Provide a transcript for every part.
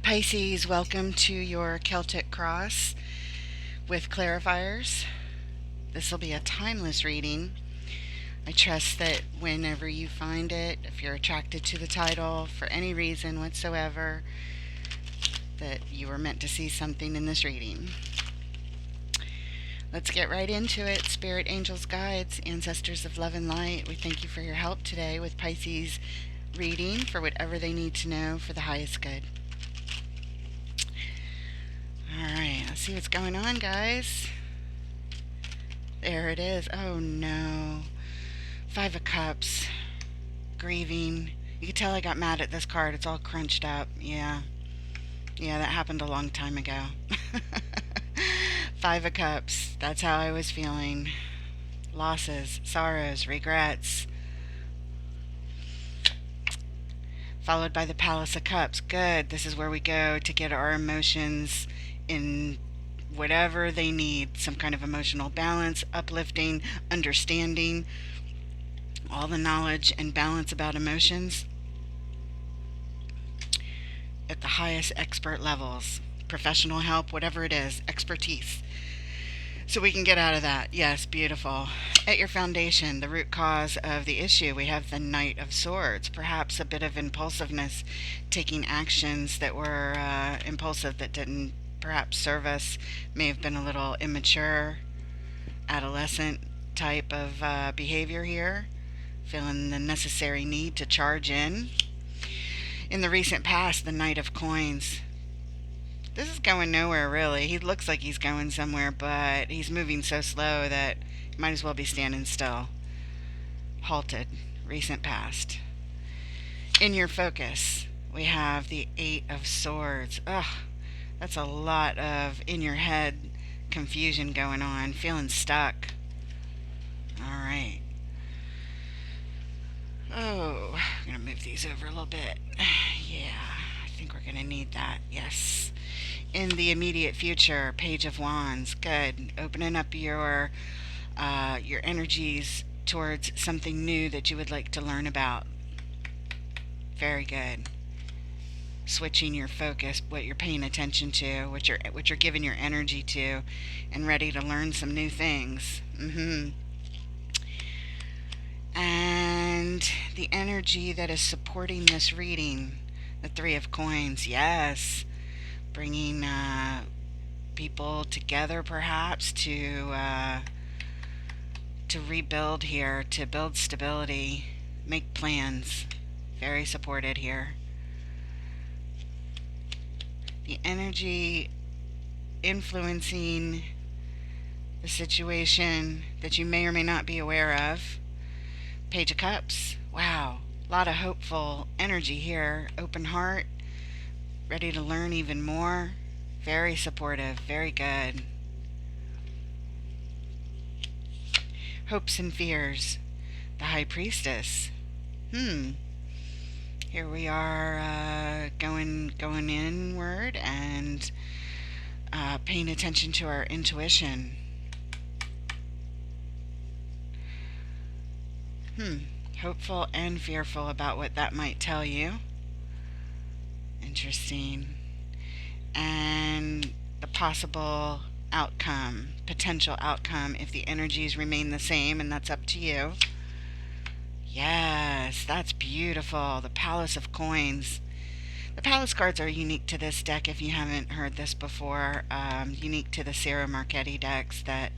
Pisces, welcome to your Celtic cross with clarifiers. This will be a timeless reading. I trust that whenever you find it, if you're attracted to the title for any reason whatsoever, that you were meant to see something in this reading. Let's get right into it. Spirit, angels, guides, ancestors of love and light, we thank you for your help today with Pisces reading for whatever they need to know for the highest good. Alright, let's see what's going on, guys. There it is. Oh no. Five of Cups. Grieving. You can tell I got mad at this card. It's all crunched up. Yeah, that happened a long time ago. Five of Cups. That's how I was feeling. Losses, sorrows, regrets. Followed by the Palace of Cups. Good. This is where we go to get our emotions in whatever they need. Some kind of emotional balance, uplifting, understanding, all the knowledge and balance about emotions at the highest expert levels. Professional help, whatever it is, expertise. So we can get out of that. Yes, beautiful. At your foundation, the root cause of the issue, we have the Knight of Swords. Perhaps a bit of impulsiveness, taking actions that were impulsive that didn't perhaps serve us, may have been a little immature, adolescent type of behavior here. Feeling the necessary need to charge in. In the recent past, the Knight of Coins. This is going nowhere, really. He looks like he's going somewhere, but he's moving so slow that he might as well be standing still. Halted. Recent past. In your focus, we have the Eight of Swords. Ugh, that's a lot of in your head confusion going on. Feeling stuck. Alright. Oh, I'm going to move these over a little bit. Yeah, I think we're going to need that. Yes. In the immediate future, Page of Wands. Good. Opening up your energies towards something new that you would like to learn about. Very good. Switching your focus, what you're paying attention to, what you're giving your energy to, and ready to learn some new things. And the energy that is supporting this reading, the Three of Coins. Yes. Bringing people together perhaps to rebuild here, to build stability, make plans. Very supported here. The energy influencing the situation that you may or may not be aware of. Page of Cups. Wow. A lot of hopeful energy here. Open heart. Ready to learn even more. Very supportive. Very good. Hopes and fears. The High Priestess. Here we are going inward and paying attention to our intuition. Hopeful and fearful about what that might tell you. Interesting. And the possible outcome, potential outcome, if the energies remain the same, and that's up to you. Yes, that's beautiful. The Palace of Coins. The Palace cards are unique to this deck if you haven't heard this before. Unique to the Sarah Marchetti decks that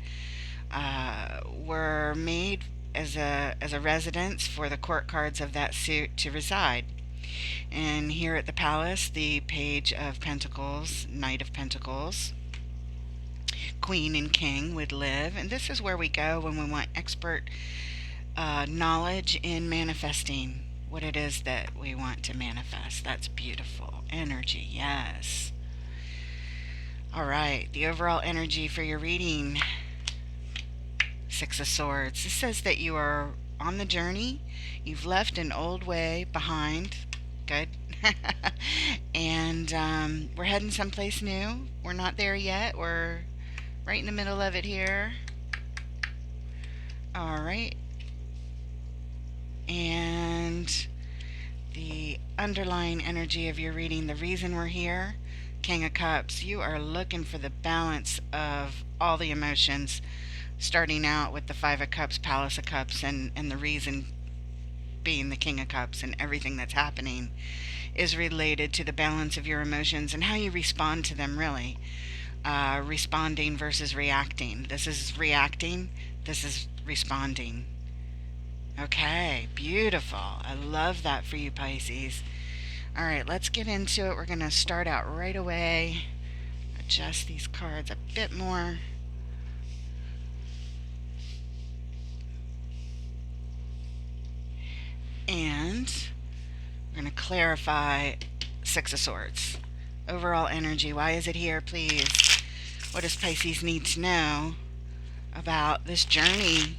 were made as a residence for the court cards of that suit to reside. And here at the Palace, the Page of Pentacles, Knight of Pentacles, Queen and King would live. And this is where we go when we want expert knowledge in manifesting what it is that we want to manifest. That's beautiful energy. Yes. All right. The overall energy for your reading. Six of Swords. This says that you are on the journey. You've left an old way behind. Good. And we're heading someplace new. We're not there yet. We're right in the middle of it here. All right. And the underlying energy of your reading, the reason we're here, King of Cups, you are looking for the balance of all the emotions, starting out with the Five of Cups, Palace of Cups, and the reason being the King of Cups, and everything that's happening is related to the balance of your emotions and how you respond to them, really. Responding versus reacting. This is reacting, this is responding. Okay, beautiful. I love that for you, Pisces. All right, let's get into it. We're going to start out right away. Adjust these cards a bit more. And we're going to clarify Six of Swords. Overall energy. Why is it here, please? What does Pisces need to know about this journey?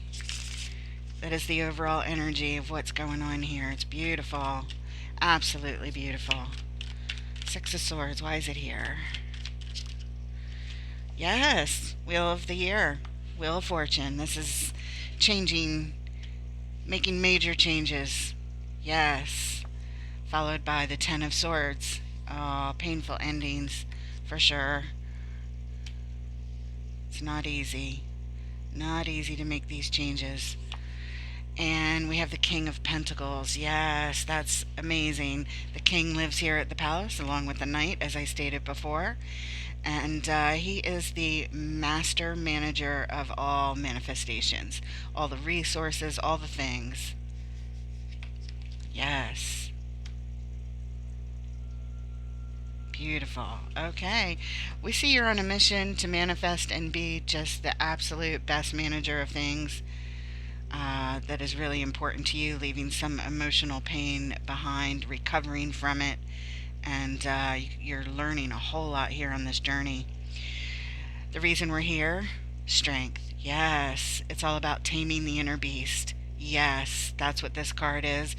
That is the overall energy of what's going on here. It's beautiful. Absolutely beautiful. Six of Swords. Why is it here? Yes. Wheel of the Year. Wheel of Fortune. This is changing, making major changes. Yes. Followed by the Ten of Swords. Oh, painful endings for sure. It's not easy. Not easy to make these changes. And we have the King of Pentacles. Yes, that's amazing. The King lives here at the palace along with the Knight, as I stated before. And he is the master manager of all manifestations, all the resources, all the things. Yes. Beautiful. Okay. We see you're on a mission to manifest and be just the absolute best manager of things. That is really important to you, leaving some emotional pain behind, recovering from it, and you're learning a whole lot here on this journey. The reason we're here, strength. Yes, it's all about taming the inner beast. Yes, that's what this card is.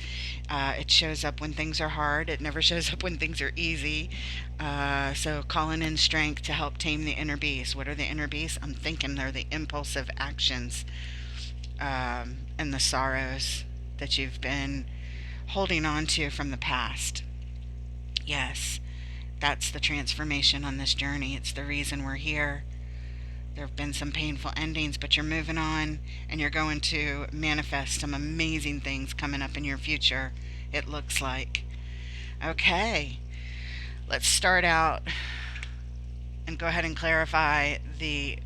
It shows up when things are hard. It never shows up when things are easy. So calling in strength to help tame the inner beast. What are the inner beasts? I'm thinking they're the impulsive actions and the sorrows that you've been holding on to from the past. Yes, that's the transformation on this journey. It's the reason we're here. There have been some painful endings, but you're moving on and you're going to manifest some amazing things coming up in your future, it looks like. Okay, let's start out and go ahead and clarify the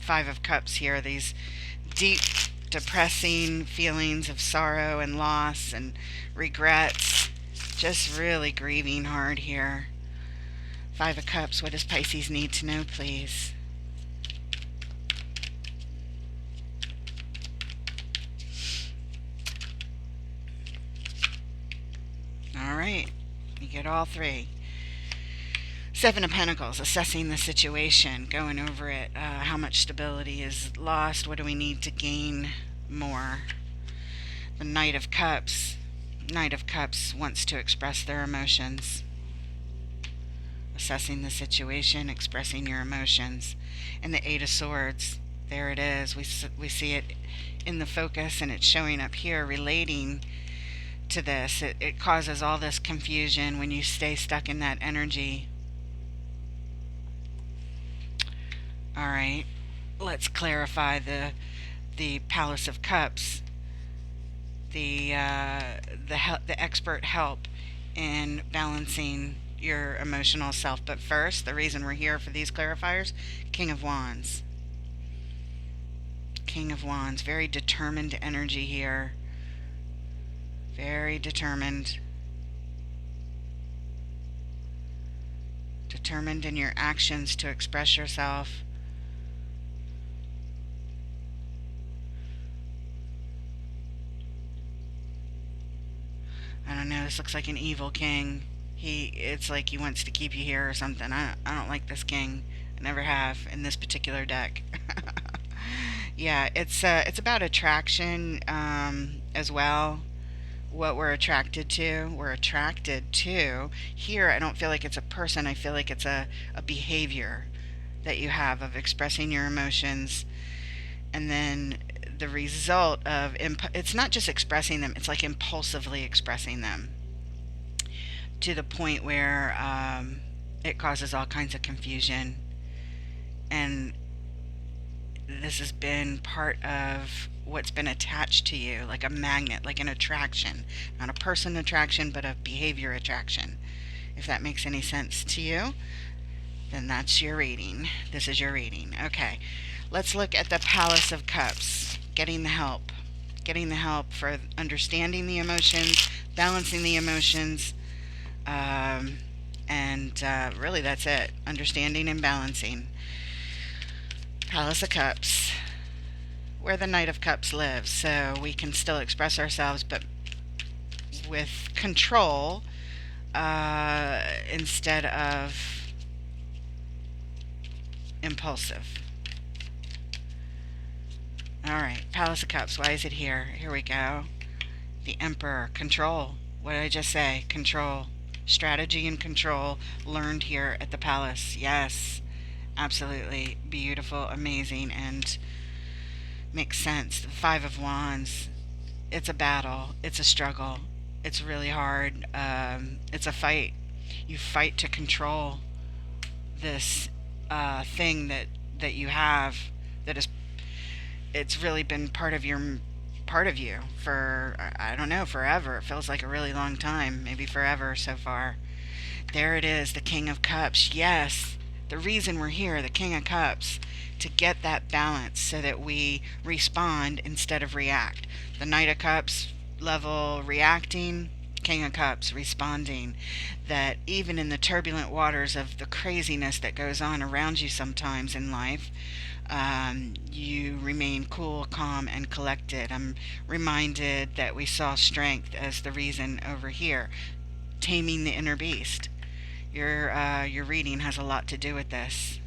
Five of Cups here. These deep, depressing feelings of sorrow and loss and regrets. Just really grieving hard here. Five of Cups, what does Pisces need to know, please? All right, you get all three. Seven of Pentacles, assessing the situation, going over it. How much stability is lost? What do we need to gain more? The Knight of Cups. Knight of Cups wants to express their emotions. Assessing the situation, expressing your emotions. And the Eight of Swords. There it is. We see it in the focus, and it's showing up here relating to this. It causes all this confusion when you stay stuck in that energy. All right, let's clarify the Palace of Cups. The expert help in balancing your emotional self. But first, the reason we're here for these clarifiers, King of Wands. King of Wands, very determined energy here. Very determined. Determined in your actions to express yourself. I don't know, this looks like an evil king. It's like he wants to keep you here or something. I don't like this king. I never have in this particular deck. Yeah, it's about attraction as well. What we're attracted to. We're attracted to. Here, I don't feel like it's a person. I feel like it's a behavior that you have of expressing your emotions, and then the result of it's not just expressing them, it's like impulsively expressing them. to the point where it causes all kinds of confusion. And this has been part of what's been attached to you, like a magnet, like an attraction. Not a person attraction, but a behavior attraction. If that makes any sense to you, then that's your reading. This is your reading. Okay, let's look at the Palace of Cups. Getting the help. Getting the help for understanding the emotions, balancing the emotions, and really that's it. Understanding and balancing. Palace of Cups, where the Knight of Cups lives, so we can still express ourselves, but with control instead of impulsive. All right, Palace of Cups. Why is it here? Here we go. The Emperor. Control. What did I just say? Control. Strategy and control learned here at the Palace. Yes, absolutely beautiful, amazing, and makes sense. The Five of Wands. It's a battle. It's a struggle. It's really hard. It's a fight. You fight to control this thing that you have that is, it's really been part of you for, I don't know, forever. It feels like a really long time, maybe forever so far. There it is, the King of Cups. Yes, the reason we're here, the King of Cups, to get that balance so that we respond instead of react. The Knight of Cups level reacting, King of Cups responding. That even in the turbulent waters of the craziness that goes on around you sometimes in life, you remain cool, calm, and collected. I'm reminded that we saw strength as the reason over here, taming the inner beast. Your reading has a lot to do with this,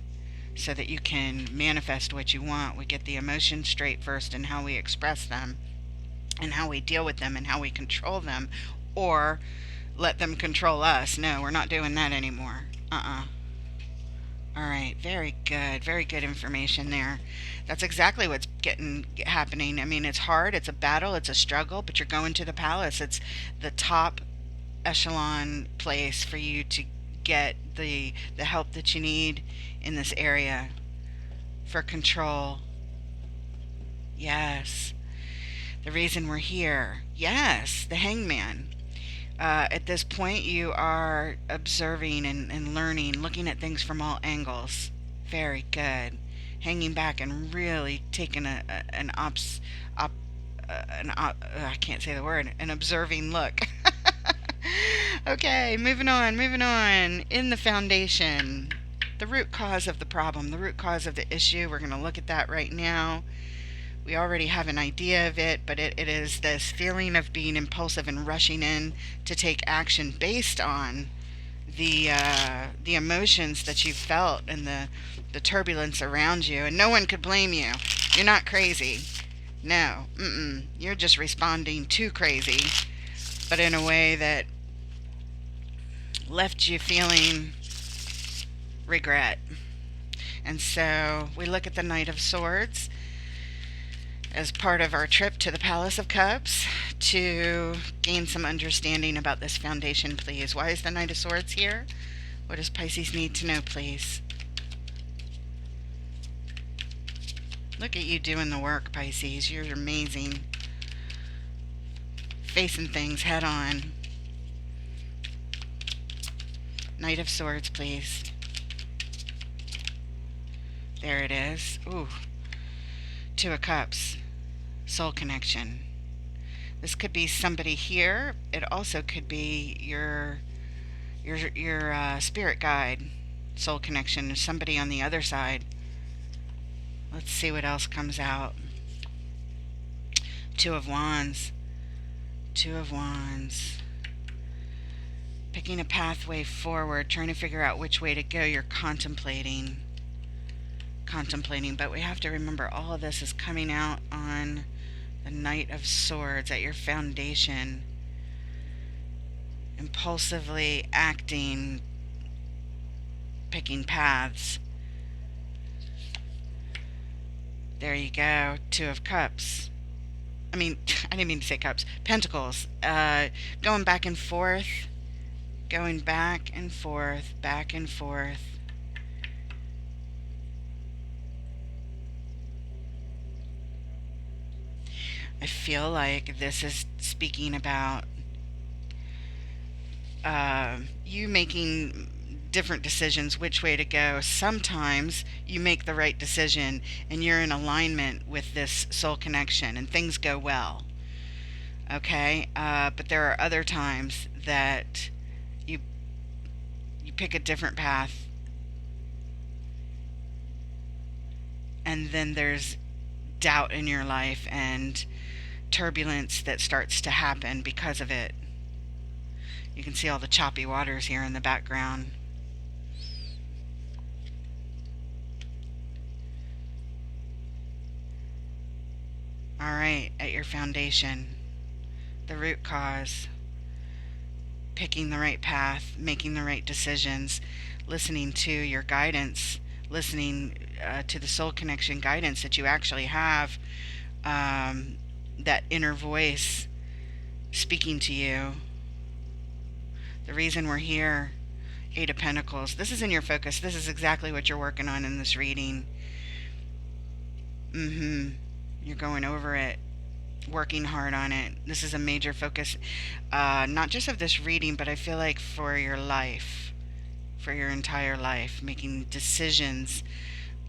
so that you can manifest what you want. We get the emotions straight first, and how we express them, and how we deal with them, and how we control them, or let them control us. No, we're not doing that anymore. All right, very good information there. That's exactly what's happening. I mean, it's hard, it's a battle, it's a struggle, but you're going to the Palace. It's the top echelon place for you to get the help that you need in this area for control. Yes, the reason we're here. Yes, the Hangman. At this point, you are observing and learning, looking at things from all angles. Very good. Hanging back and really taking I can't say the word, an observing look. Okay, moving on. In the foundation, the root cause of the problem, the root cause of the issue. We're going to look at that right now. We already have an idea of it, but it is this feeling of being impulsive and rushing in to take action based on the emotions that you felt and the turbulence around you. And no one could blame you. You're not crazy. No, you're just responding to crazy, but in a way that left you feeling regret. And so we look at the Knight of Swords as part of our trip to the Palace of Cups to gain some understanding about this foundation, please. Why is the Knight of Swords here? What does Pisces need to know, please? Look at you doing the work, Pisces. You're amazing. Facing things head on. Knight of Swords, please. There it is. Ooh. Two of Cups. Soul connection. This could be somebody here. It also could be your spirit guide. Soul connection. Somebody on the other side. Let's see what else comes out. Two of Wands. Two of Wands. Picking a pathway forward, trying to figure out which way to go. You're contemplating, but we have to remember all of this is coming out on the Knight of Swords at your foundation. Impulsively acting, picking paths. There you go. Two of Cups. I didn't mean to say Cups. Pentacles. Going back and forth. going back and forth, back and forth. I feel like this is speaking about you making different decisions which way to go. Sometimes you make the right decision and you're in alignment with this soul connection and things go well. Okay? But there are other times that you you pick a different path, and then there's doubt in your life and turbulence that starts to happen because of it. You can see all the choppy waters here in the background. All right, at your foundation, the root cause, picking the right path, making the right decisions, listening to your guidance, listening to the soul connection guidance that you actually have, that inner voice speaking to you. The reason we're here, Eight of Pentacles. This is in your focus. This is exactly what you're working on in this reading. You're going over it, working hard on it. This is a major focus, not just of this reading, but I feel like for your life, for your entire life, making decisions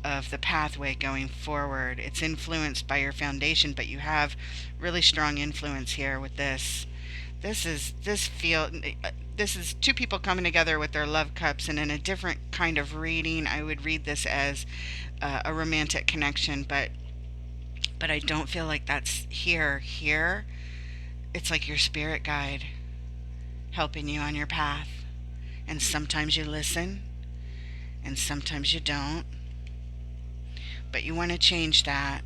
of the pathway going forward. It's influenced by your foundation, but you have really strong influence here with this. This is two people coming together with their love cups, and in a different kind of reading, I would read this as a romantic connection, but I don't feel like that's here. Here, it's like your spirit guide helping you on your path. And sometimes you listen, and sometimes you don't. But you want to change that.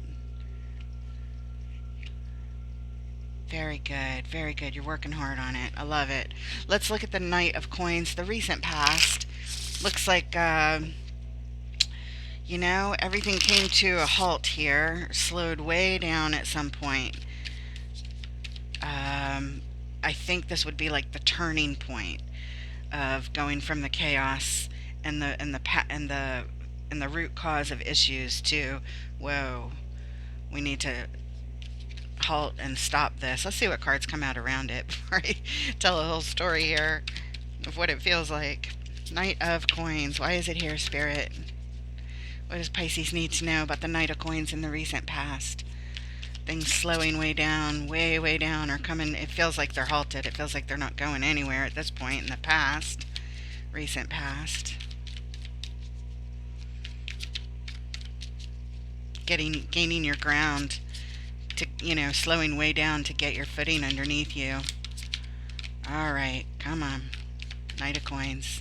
Very good, very good. You're working hard on it. I love it. Let's look at the Knight of Coins, the recent past. Looks like, everything came to a halt here, slowed way down at some point. I think this would be like the turning point of going from the chaos and the root cause of issues to, whoa, we need to halt and stop this. Let's see what cards come out around it before I tell a whole story here of what it feels like. Knight of Coins. Why is it here, Spirit? What does Pisces need to know about the Knight of Coins in the recent past? Things slowing way down, or coming. It feels like they're halted. It feels like they're not going anywhere at this point in the past, recent past. Gaining your ground, to slowing way down to get your footing underneath you. All right, come on, Knight of Coins.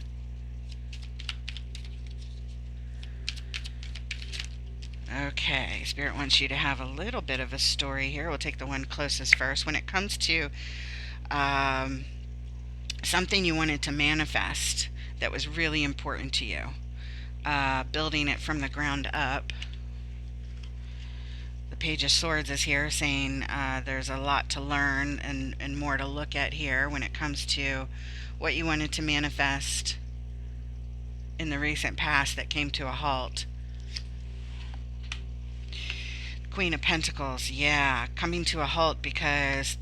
Okay, Spirit wants you to have a little bit of a story here. We'll take the one closest first. When it comes to something you wanted to manifest that was really important to you, building it from the ground up. The Page of Swords is here saying there's a lot to learn and more to look at here when it comes to what you wanted to manifest in the recent past that came to a halt. Queen of Pentacles, yeah, coming to a halt because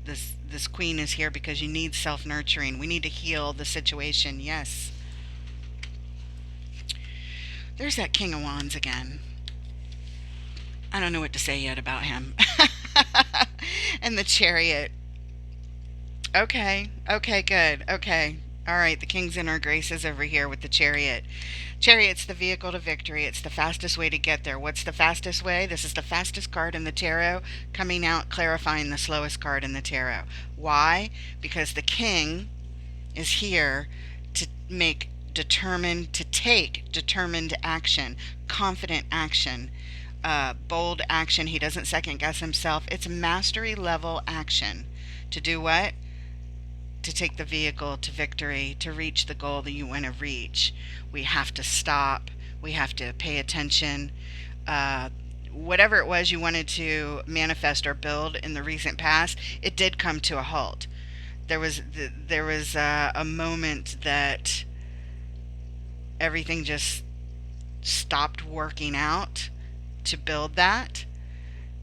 this queen is here because you need self-nurturing. We need to heal the situation, yes. There's that King of Wands again. I don't know what to say yet about him. And the Chariot. Okay, good, okay. All right, the King's Inner Graces over here with the Chariot. Chariot's the vehicle to victory. It's the fastest way to get there. What's the fastest way? This is the fastest card in the tarot, coming out clarifying the slowest card in the tarot. Why? Because the King is here to take determined action, confident action, bold action. He doesn't second guess himself. It's mastery level action. To do what? To take the vehicle to victory, to reach the goal that you want to reach. We have to stop. We have to pay attention. Whatever it was you wanted to manifest or build in the recent past, it did come to a halt. there was a moment that everything just stopped working out to build that,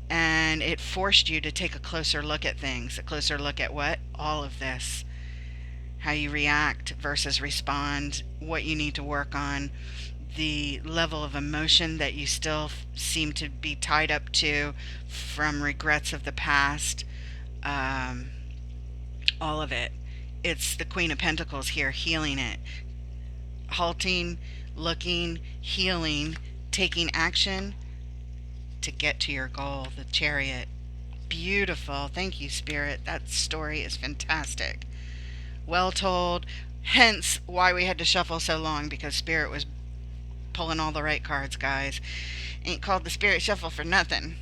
and it forced you to take a closer look at things. A closer look at what? All of this. How you react versus respond, what you need to work on, the level of emotion that you still seem to be tied up to from regrets of the past, um, all of it. It's the Queen of Pentacles here, healing it, halting, looking, healing, taking action to get to your goal, the Chariot. Beautiful. Thank you, Spirit. That story is fantastic. Well told. Hence why we had to shuffle so long, because Spirit was pulling all the right cards, guys. Ain't called the Spirit Shuffle for nothing.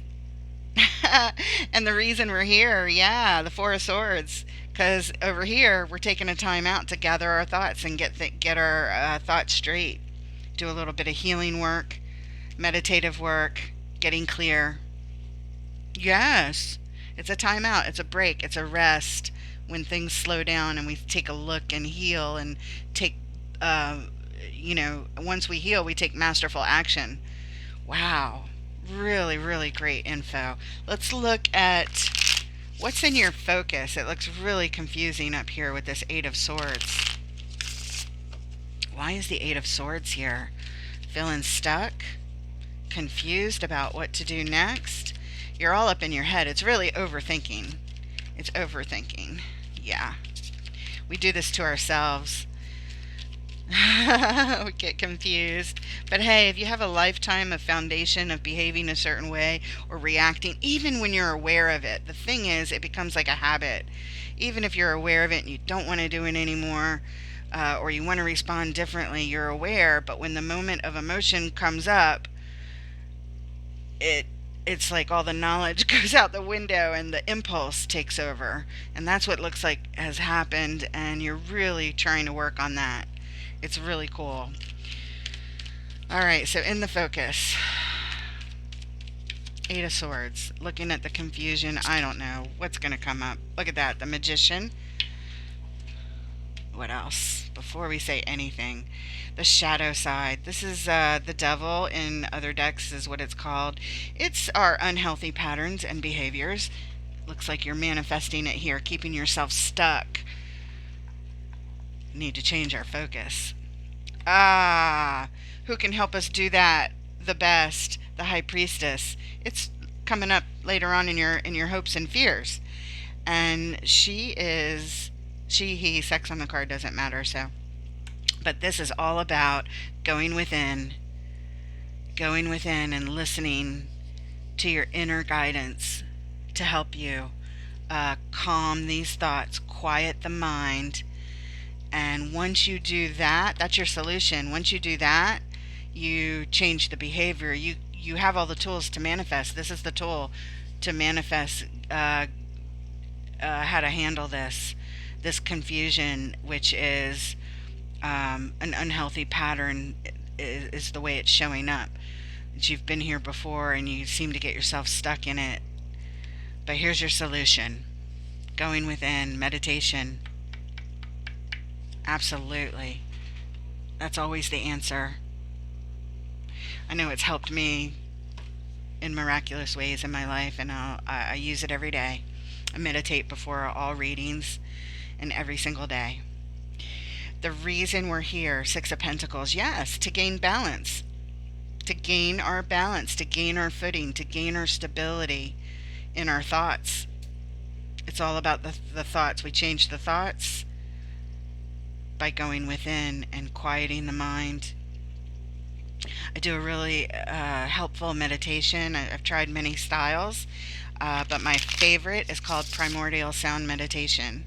And the reason we're here, yeah, the Four of Swords, because over here we're taking a time out to gather our thoughts and get our thoughts straight. Do a little bit of healing work, meditative work, getting clear. Yes, it's a time out, it's a break, it's a rest. When things slow down and we take a look and heal and take, uh, once we heal, we take masterful action. Wow. Really, really great info. Let's look at what's in your focus. It looks really confusing up here with this Eight of Swords. Why is the Eight of Swords here? Feeling stuck? Confused about what to do next? You're all up in your head. It's really overthinking. It's overthinking. Yeah. We do this to ourselves. We get confused. But hey, if you have a lifetime of foundation of behaving a certain way or reacting, even when you're aware of it, the thing is, it becomes like a habit. Even if you're aware of it and you don't want to do it anymore, or you want to respond differently, you're aware, but when the moment of emotion comes up, it's like all the knowledge goes out the window and the impulse takes over. And that's what looks like has happened, and you're really trying to work on that. It's really cool. All right, so in the focus, Eight of Swords, looking at the confusion. I don't know what's going to come up. Look at that, the Magician. What else? Before we say anything, the shadow side. This is the devil in other decks is what it's called. It's our unhealthy patterns and behaviors. Looks like you're manifesting it here, keeping yourself stuck. Need to change our focus. Who can help us do that the best? The High Priestess. It's coming up later on in your hopes and fears. And she, he, sex on the card doesn't matter, so. But this is all about going within and listening to your inner guidance to help you calm these thoughts, quiet the mind. And once you do that, that's your solution. Once you do that, you change the behavior. You have all the tools to manifest. This is the tool to manifest how to handle this confusion, which is an unhealthy pattern, is the way it's showing up. You've been here before and you seem to get yourself stuck in it. But here's your solution. Going within, meditation. Absolutely. That's always the answer. I know it's helped me in miraculous ways in my life, and I use it every day. I meditate before all readings and every single day. The reason we're here, Six of Pentacles, yes, to gain balance. To gain our balance, to gain our footing, to gain our stability in our thoughts. It's all about the thoughts. We change the thoughts by going within and quieting the mind. I do a really helpful meditation. I've tried many styles, but my favorite is called Primordial Sound Meditation,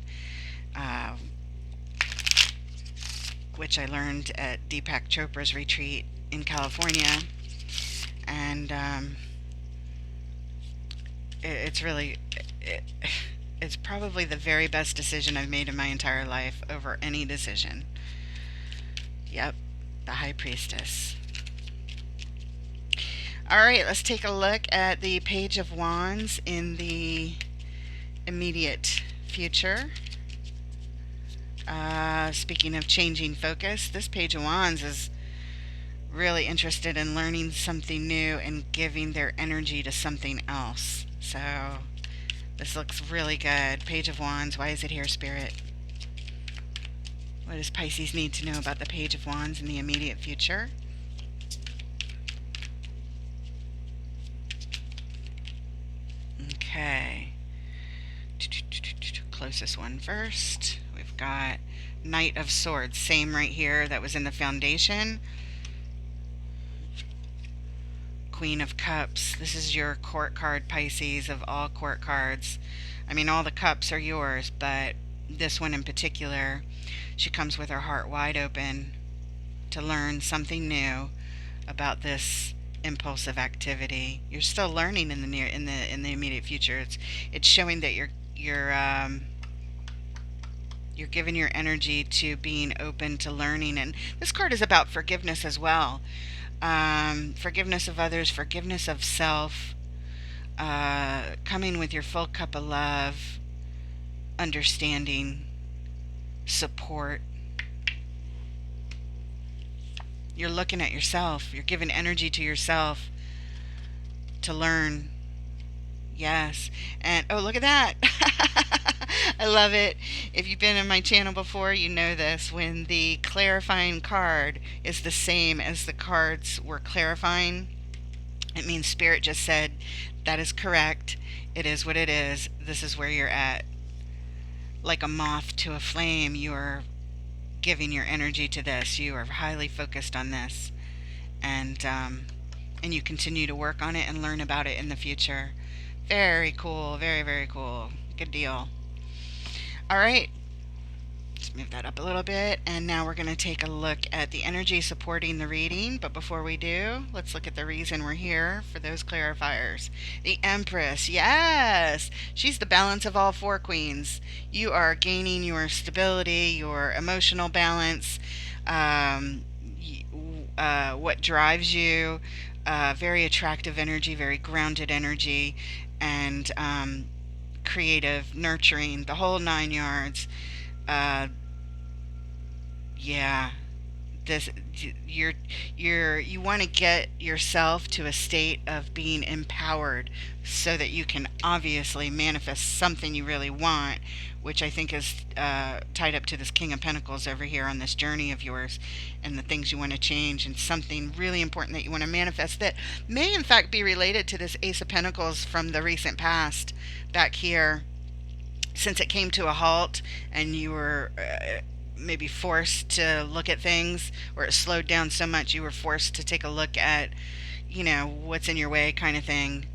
which I learned at Deepak Chopra's retreat in California. And it's really... It's probably the very best decision I've made in my entire life over any decision. Yep, the High Priestess. All right, let's take a look at the Page of Wands in the immediate future. Speaking of changing focus, this Page of Wands is really interested in learning something new and giving their energy to something else. So this looks really good. Page of Wands. Why is it here, Spirit? What does Pisces need to know about the Page of Wands in the immediate future? Okay. Closest one first. We've got Knight of Swords. Same right here that was in the foundation. Queen of Cups. This is your court card, Pisces, of all court cards. I mean, all the cups are yours, but this one in particular, she comes with her heart wide open to learn something new about this impulsive activity. You're still learning in the immediate future. It's showing that you're giving your energy to being open to learning, and this card is about forgiveness as well. Forgiveness of others, forgiveness of self, coming with your full cup of love, understanding, support. You're looking at yourself. You're giving energy to yourself to learn. Yes. And oh, look at that. I love it. If you've been on my channel before, you know this. When the clarifying card is the same as the cards were clarifying, it means Spirit just said, that is correct. It is what it is. This is where you're at. Like a moth to a flame, you are giving your energy to this. You are highly focused on this. And you continue to work on it and learn about it in the future. Very cool. Very, very cool. Good deal. All right. Let's move that up a little bit. And now we're going to take a look at the energy supporting the reading. But before we do, let's look at the reason we're here for those clarifiers. The Empress. Yes. She's the balance of all four queens. You are gaining your stability, your emotional balance, what drives you. Very attractive energy, very grounded energy, and creative, nurturing, the whole 9 yards. Uh, yeah, this you want to get yourself to a state of being empowered, so that you can obviously manifest something you really want, which I think is tied up to this King of Pentacles over here on this journey of yours, and the things you want to change, and something really important that you want to manifest that may in fact be related to this Ace of Pentacles from the recent past back here, since it came to a halt and you were maybe forced to look at things, or it slowed down so much you were forced to take a look at, what's in your way, kind of thing.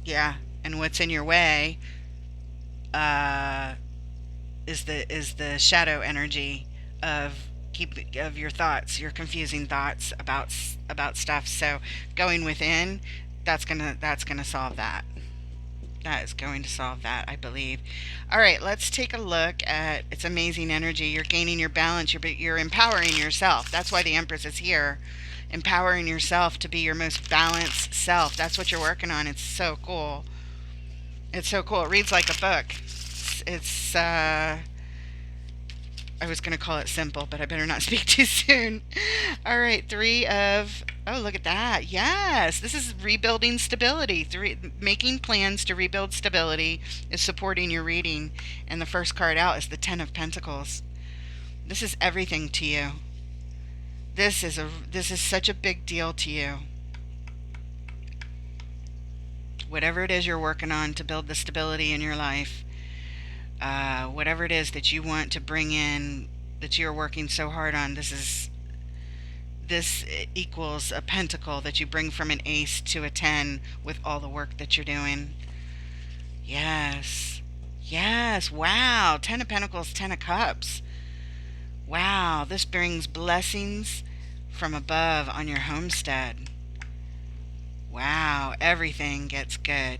Yeah, and what's in your way uh, is the shadow energy of your thoughts, your confusing thoughts about stuff. So going within, that's gonna solve that. That is going to solve that, I believe. All right, let's take a look at its amazing energy. You're gaining your balance. You're empowering yourself. That's why the Empress is here. Empowering yourself to be your most balanced self. That's what you're working on. It's so cool. It's so cool. It reads like a book. It's I was going to call it simple, but I better not speak too soon. All right, oh, look at that. Yes, this is rebuilding stability. Making plans to rebuild stability is supporting your reading. And the first card out is the Ten of Pentacles. This is everything to you. This is such a big deal to you. Whatever it is you're working on to build the stability in your life, whatever it is that you want to bring in, that you're working so hard on, this equals a pentacle that you bring from an ace to a 10 with all the work that you're doing. Yes. Yes. Wow. 10 of Pentacles, 10 of Cups. Wow. This brings blessings from above on your homestead. Wow. Everything gets good.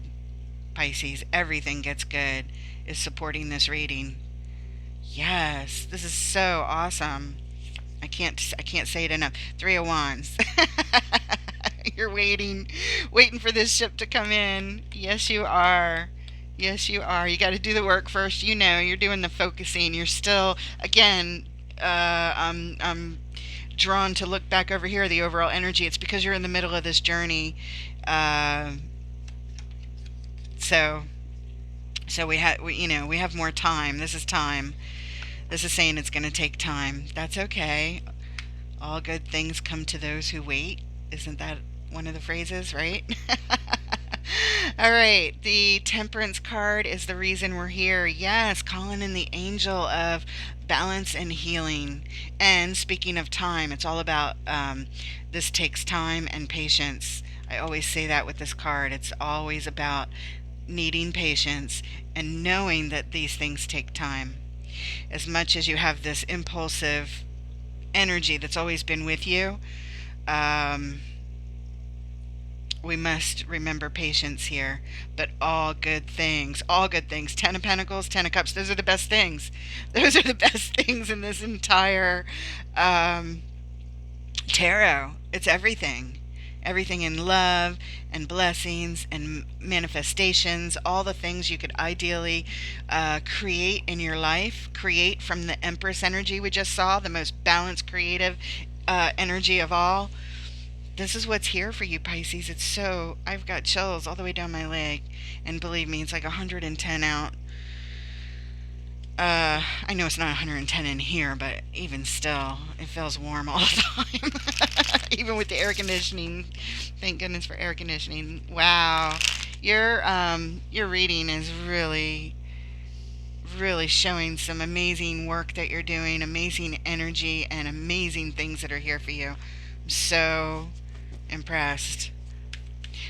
Pisces, everything gets good is supporting this reading. Yes. This is so awesome. I can't say it enough. 3 of Wands. You're waiting for this ship to come in. Yes, you are. Yes, you are. You got to do the work first. You know, you're doing the focusing. You're still, again, I'm drawn to look back over here, the overall energy. It's because you're in the middle of this journey. Uh, so, so we have more time. This is time. This is saying it's going to take time. That's okay. All good things come to those who wait. Isn't that one of the phrases, right? All right, the Temperance card is the reason we're here. Yes, calling in the angel of balance and healing. And speaking of time, it's all about this takes time and patience. I always say that with this card. It's always about needing patience and knowing that these things take time. As much as you have this impulsive energy that's always been with you, um, we must remember patience here. But all good things. Ten of Pentacles, Ten of Cups, those are the best things. Those are the best things in this entire um, tarot. It's everything. Everything in love and blessings and manifestations, all the things you could ideally create in your life, create from the Empress energy we just saw, the most balanced, creative energy of all. This is what's here for you, Pisces. It's so, I've got chills all the way down my leg. And believe me, it's like 110 out. I know it's not 110 in here, but even still, it feels warm all the time. Even with the air conditioning. Thank goodness for air conditioning. Wow. Your reading is really, really showing some amazing work that you're doing, amazing energy, and amazing things that are here for you. I'm so impressed.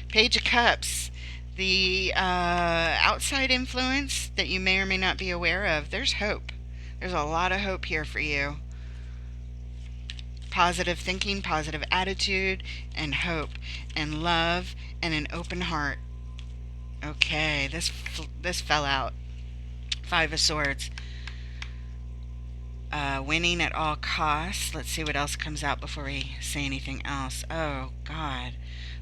Page of Cups. The outside influence that you may or may not be aware of. There's hope. There's a lot of hope here for you. Positive thinking, positive attitude, and hope, and love, and an open heart. Okay, this fell out. Five of Swords. Winning at all costs. Let's see what else comes out before we say anything else. Oh, God.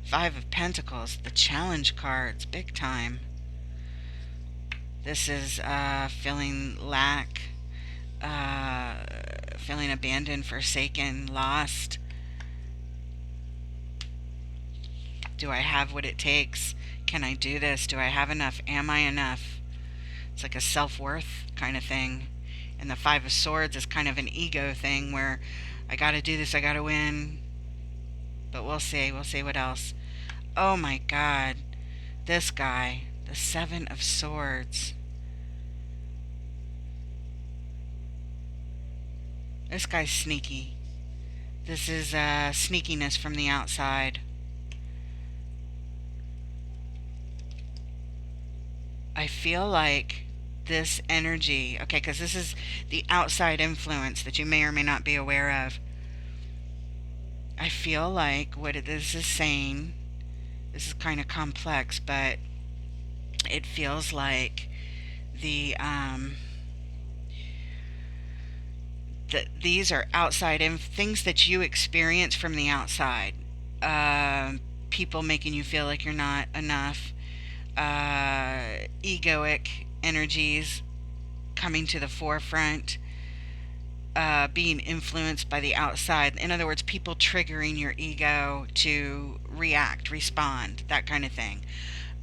Five of Pentacles. The challenge cards. Big time. This is feeling lack, feeling abandoned, forsaken, lost. Do I have what it takes? Can I do this? Do I have enough? Am I enough? It's like a self-worth kind of thing. And the Five of Swords is kind of an ego thing where I got to do this, I got to win. But we'll see. We'll see what else. Oh my God. This guy. The Seven of Swords. This guy's sneaky. This is sneakiness from the outside. I feel like this energy, okay, because this is the outside influence that you may or may not be aware of. I feel like what this is saying, this is kind of complex, but it feels like the that these are outside things that you experience from the outside. People making you feel like you're not enough. Egoic energies coming to the forefront, being influenced by the outside. In other words, people triggering your ego to react, respond, that kind of thing.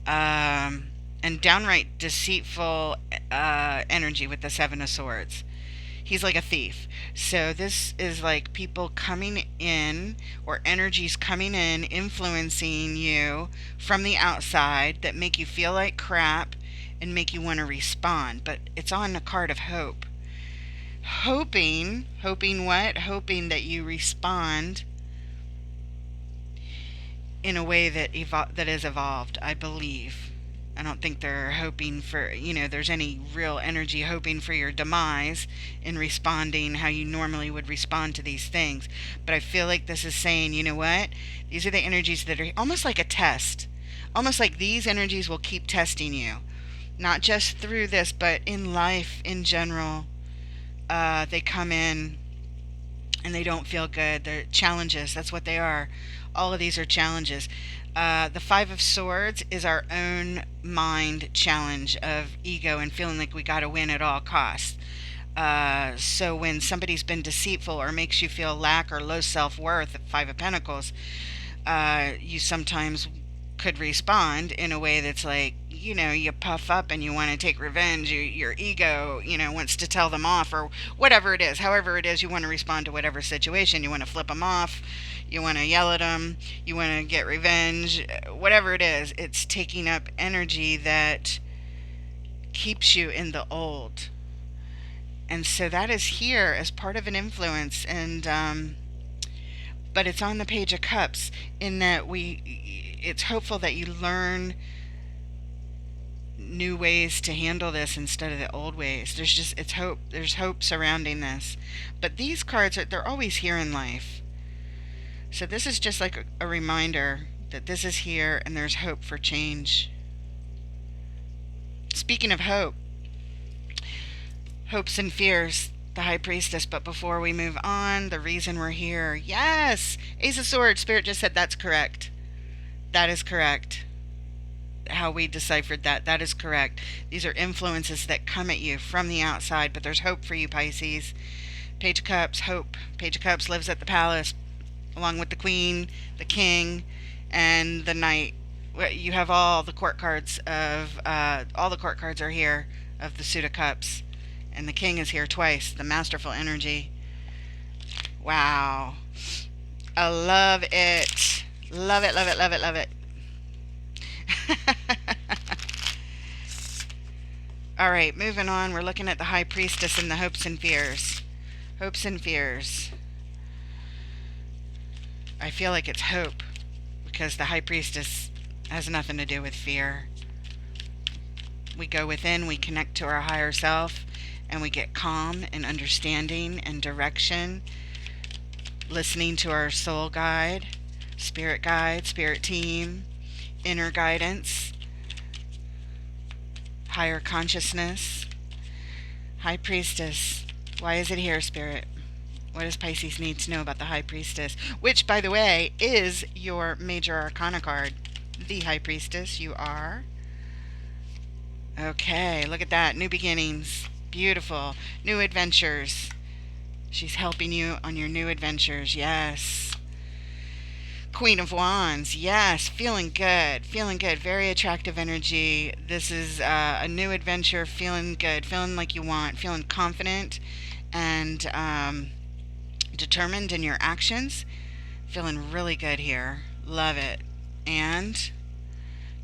And downright deceitful energy with the Seven of Swords. He's like a thief. So this is like people coming in, or energies coming in, influencing you from the outside that make you feel like crap and make you want to respond. But it's on the card of hope. Hoping what? Hoping that you respond in a way that that is evolved, I believe. I don't think they're hoping for, there's any real energy hoping for your demise in responding how you normally would respond to these things. But I feel like this is saying, you know what? These are the energies that are almost like a test. Almost like these energies will keep testing you. Not just through this, but in life in general. They come in and they don't feel good. They're challenges. That's what they are. All of these are challenges. The Five of Swords is our own mind challenge of ego and feeling like we got to win at all costs. So when somebody's been deceitful or makes you feel lack or low self-worth, Five of Pentacles, you sometimes could respond in a way that's like, you puff up and you want to take revenge. Your ego, wants to tell them off or whatever it is. However it is, you want to respond to whatever situation. You want to flip them off. You want to yell at them. You want to get revenge. Whatever it is, it's taking up energy that keeps you in the old. And so that is here as part of an influence. And but it's on the Page of Cups in that it's hopeful that you learn new ways to handle this instead of the old ways. It's hope. There's hope surrounding this. But these cards they're always here in life. So this is just like a reminder that this is here and there's hope for change. Speaking of hope, hopes and fears, the High Priestess. But before we move on, the reason we're here. Yes! Ace of Swords. Spirit just said that's correct. That is correct. How we deciphered that is correct. These are influences that come at you from the outside, but there's hope for you, Pisces. Page of Cups, hope. Page of Cups lives at the palace along with the Queen, the King, and the Knight. You have all the court cards all the court cards are here of the Suit of Cups. And the King is here twice. The masterful energy. Wow. I love it. Love it, love it, love it, love it. All right, moving on. We're looking at the High Priestess and the hopes and fears. Hopes and fears. I feel like it's hope because the High Priestess has nothing to do with fear. We go within, we connect to our higher self, and we get calm and understanding and direction, listening to our soul guide, spirit team, inner guidance, higher consciousness. High Priestess. Why is it here, Spirit? What does Pisces need to know about the High Priestess? Which, by the way, is your major arcana card. The High Priestess, you are. Okay, look at that. New beginnings. Beautiful. New adventures. She's helping you on your new adventures. Yes. Queen of Wands. Yes. Feeling good. Feeling good. Very attractive energy. This is a new adventure. Feeling good. Feeling like you want. Feeling confident and determined in your actions. Feeling really good here. Love it. And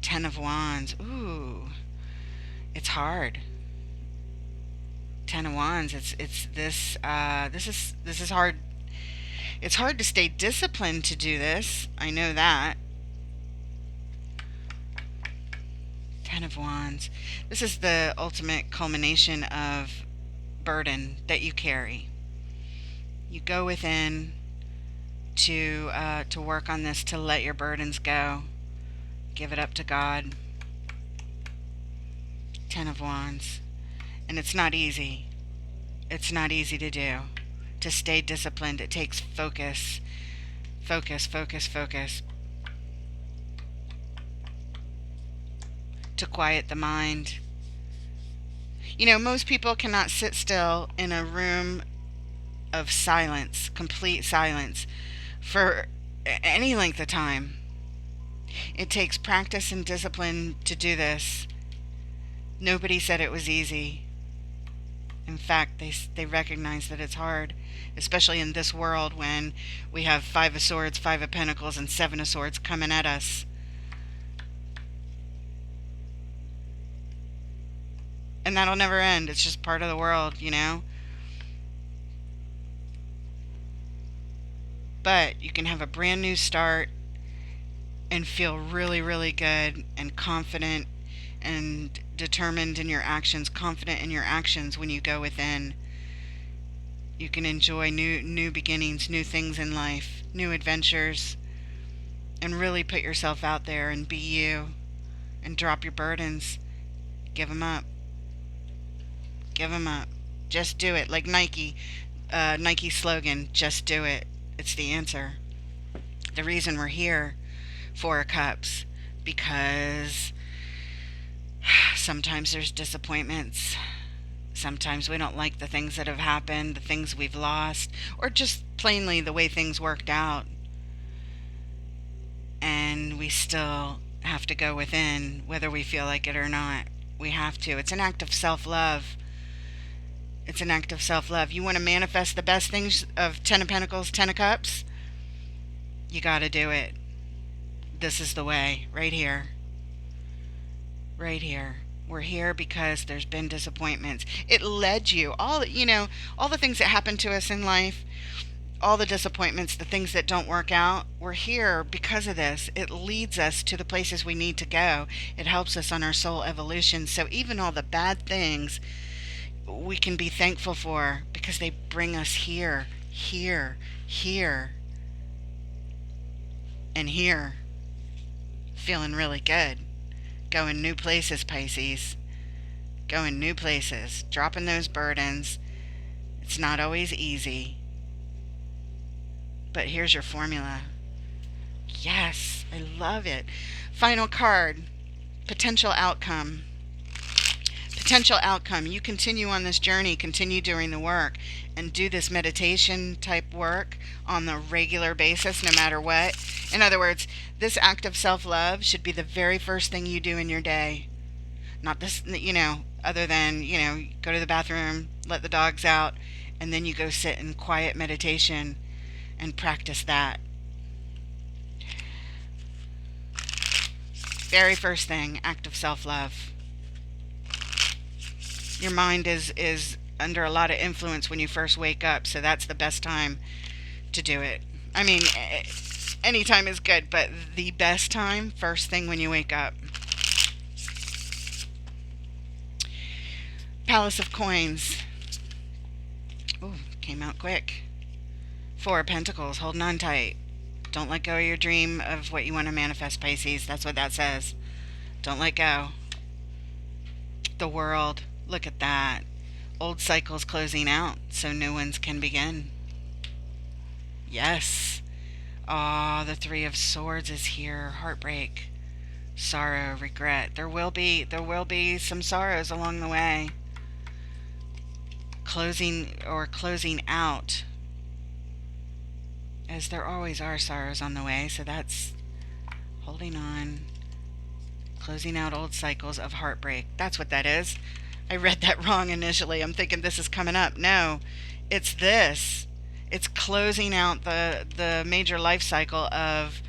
Ten of Wands. Ooh. It's hard. Ten of Wands. This is hard. It's hard to stay disciplined to do this. I know that. Ten of Wands. This is the ultimate culmination of burden that you carry. You go within to work on this, to let your burdens go. Give it up to God. Ten of Wands. And it's not easy. It's not easy to do. To stay disciplined, it takes focus. Focus, focus, focus. To quiet the mind. You know, most people cannot sit still in a room of silence, complete silence, for any length of time. It takes practice and discipline to do this. Nobody said it was easy. In fact, they recognize that it's hard, especially in this world when we have Five of Swords, Five of Pentacles, and Seven of Swords coming at us. And that'll never end. It's just part of the world, you know? But you can have a brand new start and feel really, really good and confident and determined in your actions, confident in your actions when you go within. You can enjoy new beginnings, new things in life, new adventures, and really put yourself out there and be you and drop your burdens. Give them up. Give them up. Just do it. Like Nike's slogan, just do it. It's the answer. The reason we're here Four of Cups, because sometimes there's disappointments. Sometimes we don't like the things that have happened, the things we've lost, or just plainly the way things worked out. And we still have to go within, whether we feel like it or not. We have to. It's an act of self-love. It's an act of self-love. You want to manifest the best things of Ten of Pentacles, Ten of Cups? You got to do it. This is the way, right here. Right here. We're here because there's been disappointments. It led you, all the things that happen to us in life, all the disappointments, the things that don't work out, we're here because of this. It leads us to the places we need to go. It helps us on our soul evolution. So even all the bad things we can be thankful for, because they bring us here, here, here, and here. Feeling really good. Going new places, Pisces. Going new places. Dropping those burdens. It's not always easy. But here's your formula. Yes, I love it. Final card. Potential outcome. Potential outcome. You continue on this journey, continue doing the work, and do this meditation type work on the regular basis, no matter what. In other words, this act of self-love should be the very first thing you do in your day. Not this, other than, go to the bathroom, let the dogs out, and then you go sit in quiet meditation and practice that. Very first thing, act of self-love. Your mind is under a lot of influence when you first wake up, so that's the best time to do it. I mean, any time is good, but the best time, first thing when you wake up. Palace of Coins. Ooh, came out quick. Four of Pentacles, holding on tight. Don't let go of your dream of what you want to manifest, Pisces. That's what that says. Don't let go. The World. Look at that. Old cycles closing out so new ones can begin. Yes. Ah, the Three of Swords is here. Heartbreak, sorrow, regret. There will be some sorrows along the way. Closing out, as there always are sorrows on the way. So that's holding on, closing out old cycles of heartbreak. That's what that is. I read that wrong initially. I'm thinking this is coming up. No, it's this. It's closing out the major life cycle of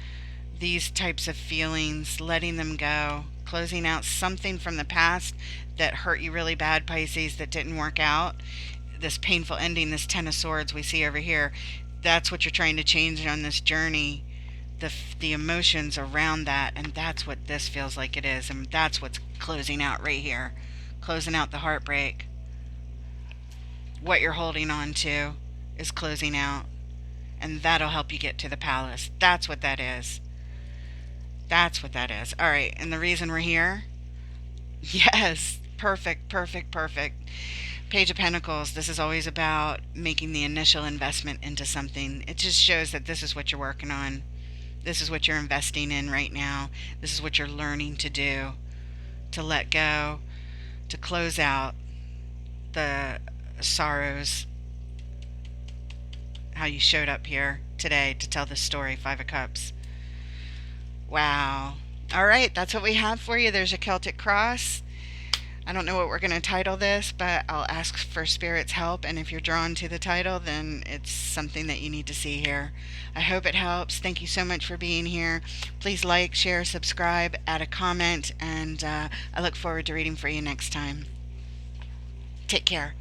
these types of feelings, letting them go, closing out something from the past that hurt you really bad, Pisces, that didn't work out. This painful ending, this Ten of Swords we see over here, that's what you're trying to change on this journey. The emotions around that, and that's what this feels like it is, and that's what's closing out right here. Closing out the heartbreak. What you're holding on to is closing out, and that'll help you get to the palace. That's what that is. That's what that is. All right, and the reason we're here? Yes, perfect, perfect, perfect. Page of Pentacles. This is always about making the initial investment into something. It just shows that this is what you're working on. This is what you're investing in right now. This is what you're learning to do, to let go, to close out the sorrows. How you showed up here today to tell this story. Five of Cups. Wow. All right, that's what we have for you. There's a Celtic cross. I don't know what we're going to title this, but I'll ask for Spirit's help, and if you're drawn to the title, then it's something that you need to see here. I hope it helps. Thank you so much for being here. Please like, share, subscribe, add a comment, and I look forward to reading for you next time. Take care.